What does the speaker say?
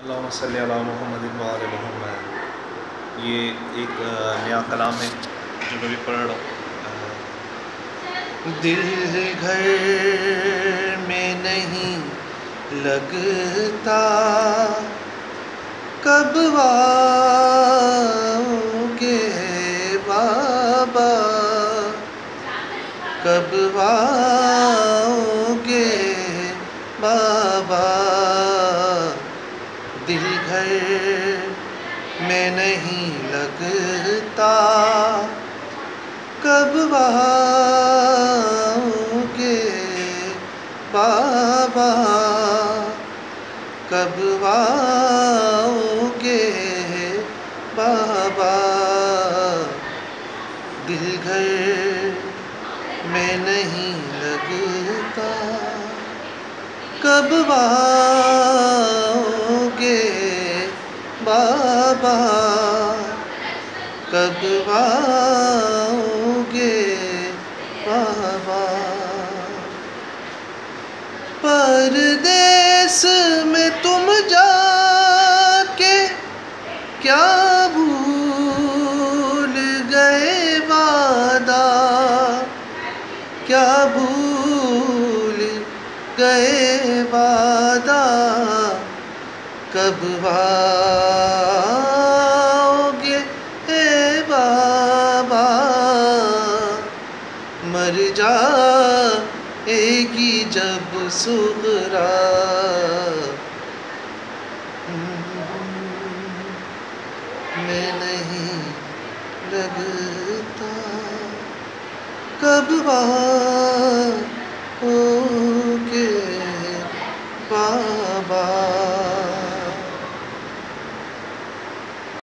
अल्लाहुम्मा सल्ली अला मुहम्मदिन व आले मुहम्मद। ये एक नया कलाम है जो मैं भी पढ़ रहा हूँ। दिल घर में नहीं लगता, कब आओगे बाबा, कब आओगे बाबा। दिल घर में नहीं लगता, कब आओगे बाबा, कब आओगे बाबा। दिल घर में नहीं लगता, कब आओगे बाबा, कब आओगे बाबा। परदेस में तुम जाके क्या भूल गए वादा, क्या भूल गए वादा। कब आओगे हे बाबा, मर जाएगी जब सुगरा। मैं नहीं लगता, कब